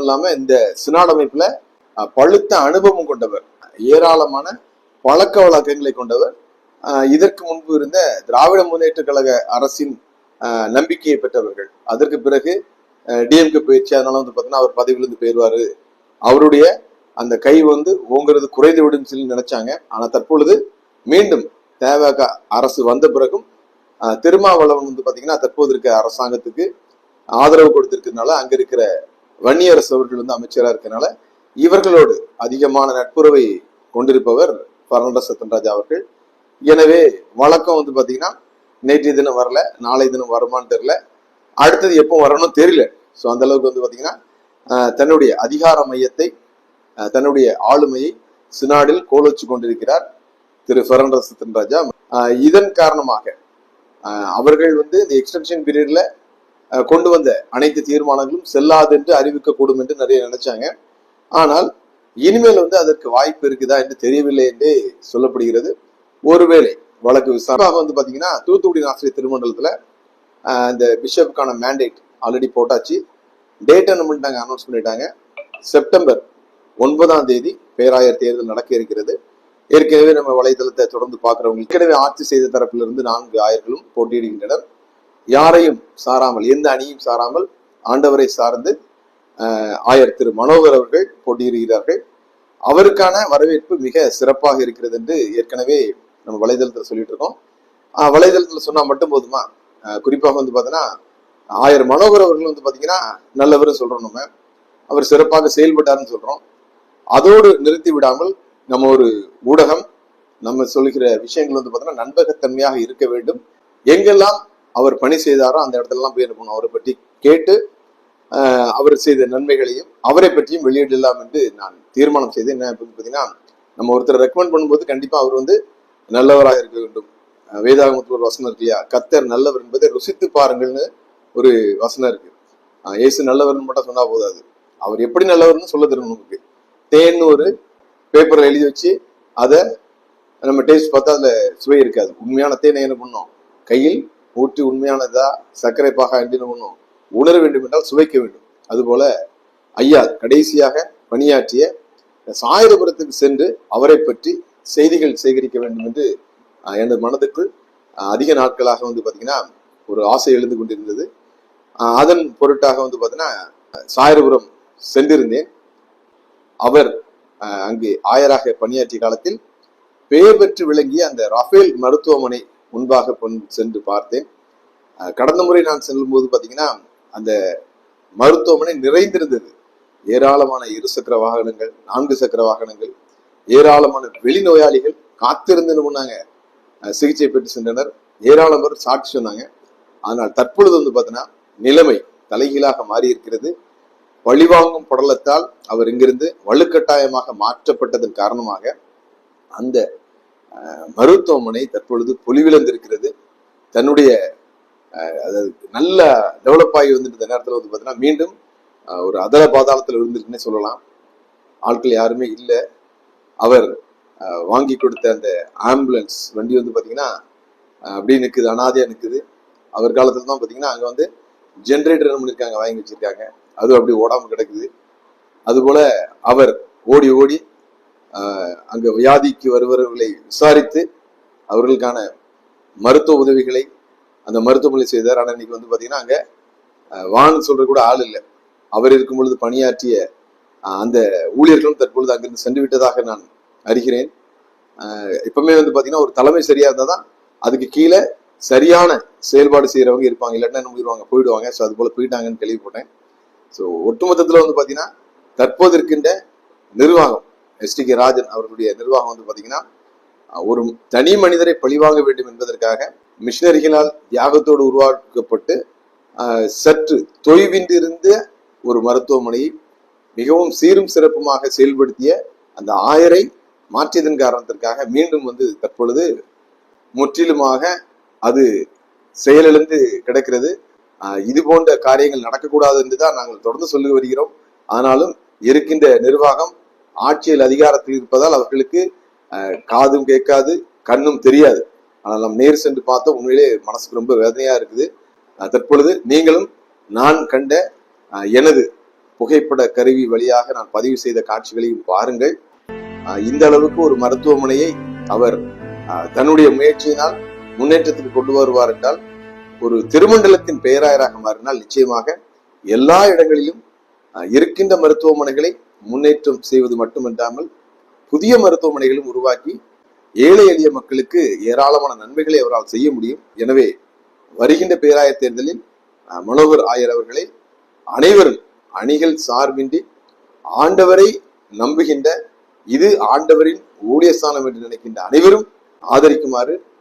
இல்லாம இந்த சினாட் அமைப்புல பழுத்த அனுபவம் கொண்டவர், ஏராளமான பழக்க வழக்கங்களை கொண்டவர். இதற்கு முன்பு இருந்த திராவிட முன்னேற்ற கழக அரசின் நம்பிக்கையை பெற்றவர்கள். அதற்கு பிறகு டிஎம்கே பயிற்சி, அதனால பாத்தீங்கன்னா அவர் பதவியிலிருந்து போயிருவாரு, அவருடைய அந்த கை ஓங்குறது குறைந்து விடும் சொல்லி நினைச்சாங்க. ஆனா தற்பொழுது மீண்டும் தேவக அரசு வந்த பிறகும் திருமாவளவன் பாத்தீங்கன்னா தற்போது இருக்க அரசாங்கத்துக்கு ஆதரவு கொடுத்திருக்கிறதுனால, அங்க இருக்கிற வன்னியரசு அவர்கள் அமைச்சரா இருக்கிறதுனால இவர்களோடு அதிகமான நட்புறவை கொண்டிருப்பவர் பரண்டர் சத்தன்ராஜா அவர்கள். எனவே வழக்கம் பாத்தீங்கன்னா நேற்றைய தினம் வரல, நாளை தினம் வருமானு தெரியல, அடுத்தது எப்போ வரணும் தெரியல. ஸோ அந்த அளவுக்கு பாத்தீங்கன்னா தன்னுடைய அதிகார மையத்தை, தன்னுடைய ஆளுமையை சினாடில் கோலோச்சு கொண்டிருக்கிறார் திரு பரண்டர் சத்தன்ராஜா. இதன் காரணமாக அவர்கள் இந்த எக்ஸ்டென்ஷன் பீரியட்ல கொண்டு வந்த அனைத்து தீர்மானங்களும் செல்லாது என்று அறிவிக்கக்கூடும் என்று நிறைய நினைச்சாங்க. ஆனால் இனிமேல் அதற்கு வாய்ப்பு இருக்குதா என்று தெரியவில்லை என்று சொல்லப்படுகிறது. ஒருவேளை வழக்கு விசாரணை பாத்தீங்கன்னா தூத்துக்குடி ஆசிரியர் திருமண்டலத்துல இந்த பிஷப்புக்கான மேண்டேட் ஆல்ரெடி போட்டாச்சு. டேட் என்ன பண்ணிட்டாங்க, அனௌன்ஸ் பண்ணிட்டாங்க. செப்டம்பர் 9 பேராயர் தேர்தல் நடக்க இருக்கிறது. ஏற்கனவே நம்ம வலைதளத்தை தொடர்ந்து பார்க்கிறவங்க, ஏற்கனவே ஆட்சி செய்த தரப்பிலிருந்து 4 ஆயர்களும் போட்டியிடுகின்றனர். யாரையும் சாராமல், எந்த அணியும் சாராமல் ஆண்டவரை சார்ந்து ஆயர் திரு மனோகர் அவர்கள் போட்டியிடுகிறார்கள். அவருக்கான வரவேற்பு மிக சிறப்பாக இருக்கிறது என்று ஏற்கனவே நம்ம வலைதளத்துல சொல்லிட்டு இருக்கோம். வலைதளத்துல சொன்னா மட்டும் போதுமா? குறிப்பாக பாத்தீங்கன்னா ஆயர் மனோகர் அவர்கள் பாத்தீங்கன்னா நல்லவர் சொல்றோம், நம்ம அவர் சிறப்பாக செயல்பட்டாருன்னு சொல்றோம். அதோடு நிறுத்தி விடாமல் நம்ம ஒரு ஊடகம் நம்ம சொல்லுகிற விஷயங்கள் பாத்தீங்கன்னா நண்பகத்தன்மையாக இருக்க வேண்டும். எங்கெல்லாம் அவர் பணி செய்தாரோ அந்த இடத்துல எல்லாம் போய் என்ன பண்ணும், அவரை பற்றி கேட்டு அவர் செய்த நன்மைகளையும் அவரை பற்றியும் வெளியிடலாம் என்று நான் தீர்மானம் செய்தேன். என்ன பாத்தீங்கன்னா, நம்ம ஒருத்தர் ரெக்கமெண்ட் பண்ணும்போது கண்டிப்பா அவர் நல்லவராக இருக்க வேண்டும். வேதாகமத்துல ஒரு வசனம் இருக்கு இல்லையா, கர்த்தர் நல்லவர் என்பதை ருசித்து பாருங்கள்னு ஒரு வசனம் இருக்கு. இயேசு நல்லவர்னு மட்டும் சொன்னா போதாது, அவர் எப்படி நல்லவர்னு சொல்ல தரணும். நமக்கு தேன்னு ஒரு பேப்பர்ல எழுதி வச்சு அதை நம்ம டேஸ்ட் பார்த்தா அதுல சுவை இருக்காது. உண்மையான தேனை என்ன பண்ணோம், கையில் ஊற்றி உண்மையானதா சர்க்கரை பாகா என்று என்ன பண்ணோம், உணர வேண்டும் என்றால் சுவைக்க வேண்டும். அதுபோல ஐயா கடைசியாக பணியாற்றிய சாயரபுரத்துக்கு சென்று அவரை பற்றி செய்திகள் சேகரிக்க வேண்டும் என்று எனது மனதுக்கு அதிக நாட்களாக பாத்தீங்கன்னா ஒரு ஆசை எழுந்து கொண்டிருந்தது. அதன் பொருட்டாக பாத்தீங்கன்னா சாயரபுரம் சென்றிருந்தேன். அவர் அங்கு ஆயராக பணியாற்றிய காலத்தில் பெயர் பெற்று விளங்கிய அந்த ரஃபேல் மருத்துவமனை முன்பாக சென்று பார்த்தேன். கடந்த முறை நான் செல்லும் போது பாத்தீங்கன்னா அந்த மருத்துவமனை நிறைந்திருந்தது. ஏராளமான 2 சக்கர வாகனங்கள், 4 சக்கர வாகனங்கள், ஏராளமான வெளிநோயாளிகள் காத்திருந்து முன்னாங்க சிகிச்சை பெற்று சென்றனர். ஏராளமானவர் சாட்சி சொன்னாங்க. ஆனால் தற்பொழுது பாத்தீங்கன்னா நிலைமை தலைகீழாக மாறி இருக்கிறது. பழிவாங்கும் படலத்தால் அவர் இங்கிருந்து வலுக்கட்டாயமாக மாற்றப்பட்டதன் காரணமாக அந்த மருத்துவமனை தற்பொழுது பொலிவிழந்திருக்கிறது. தன்னுடைய அதாவது நல்ல டெவலப் ஆகி இந்த நேரத்தில் பாத்தீங்கன்னா மீண்டும் ஒரு அதல பாதாளத்தில் இருந்துருக்குன்னே சொல்லலாம். ஆட்கள் யாருமே இல்லை. அவர் வாங்கி கொடுத்த அந்த ஆம்புலன்ஸ் வண்டி பாத்தீங்கன்னா அப்படியே நிற்குது, அனாதையா நிற்குது. அவர் காலத்துல தான் பாத்தீங்கன்னா அங்க ஜென்ரேட்டர் பண்ணிருக்காங்க, வாங்கி வச்சிருக்காங்க, அதுவும் அப்படி ஓடாம கிடக்குது. அதுபோல அவர் ஓடி ஓடி அங்க வியாதிக்கு வருபவர்களை விசாரித்து அவர்களுக்கான மருத்துவ உதவிகளை அந்த மருத்துவமனை செய்தார். ஆனா இன்னைக்கு பாத்தீங்கன்னா அங்க வான்னு சொல்ற கூட ஆள் இல்லை. அவர் இருக்கும் பொழுது பணியாற்றிய அந்த ஊழியர்களும் தற்பொழுது அங்கிருந்து சென்று விட்டதாக நான் அறிகிறேன். எப்பவுமே பாத்தீங்கன்னா ஒரு தலைமை சரியா இருந்தாதான் அதுக்கு கீழே சரியான செயல்பாடு செய்யறவங்க இருப்பாங்க, இல்லாட்டா என்ன போயிடுவாங்க. ஸோ அது போல போயிட்டாங்கன்னு கேள்விப்பட்டேன். ஸோ ஒட்டுமொத்தத்துல பாத்தீங்கன்னா தற்போது இருக்கின்ற நிர்வாகம், STK ராஜன் அவர்களுடைய நிர்வாகம் பாத்தீங்கன்னா ஒரு தனி மனிதரை பழிவாங்க வேண்டும் என்பதற்காக மிஷினரிகளால் தியாகத்தோடு உருவாக்கப்பட்டு சற்று தொய்வின்றி இருந்த ஒரு மருத்துவமனையை மிகவும் சீரும் சிறப்புமாக செயல்படுத்திய அந்த ஆயரை மாற்றியதன் காரணத்திற்காக மீண்டும் தற்பொழுது முற்றிலுமாக அது செயலிழந்து கிடக்கிறது. இது போன்ற காரியங்கள் நடக்கக்கூடாது என்றுதான் நாங்கள் தொடர்ந்து சொல்லி வருகிறோம். ஆனாலும் இருக்கின்ற நிர்வாகம் ஆட்சியில் அதிகாரத்தில் இருப்பதால் அவர்களுக்கு காதும் கேட்காது, கண்ணும் தெரியாது. ஆனால் நாம் நேர் சென்று பார்த்தோம், உண்மையிலே மனசுக்கு ரொம்ப வேதனையா இருக்குது. தற்பொழுது நீங்களும் நான் கண்ட எனது புகைப்பட கருவி வழியாக நான் பதிவு செய்த காட்சிகளையும் பாருங்கள். இந்த அளவுக்கு ஒரு மருத்துவமனையை அவர் தன்னுடைய முயற்சியினால் முன்னேற்றத்துக்கு கொண்டு வருவார் என்றால், ஒரு திருமண்டலத்தின் பேராயராக மாறினால் நிச்சயமாக எல்லா இடங்களிலும் இருக்கின்ற மருத்துவமனைகளை முன்னேற்றம் செய்வது மட்டுமல்லாமல் புதிய மருத்துவமனைகளும் உருவாக்கி ஏழை எளிய மக்களுக்கு ஏராளமான நன்மைகளை அவரால் செய்ய முடியும். எனவே வருகின்ற பேராயர் தேர்தலில் மனோகர் ஆயர் அவர்களை அனைவரும் அணிகள் சார்பின்றி ஆண்டவரை நம்புகின்ற, இது ஆண்டவரின் ஊழியஸ்தானம் என்று நினைக்கின்ற அனைவரும் ஆதரிக்குமாறு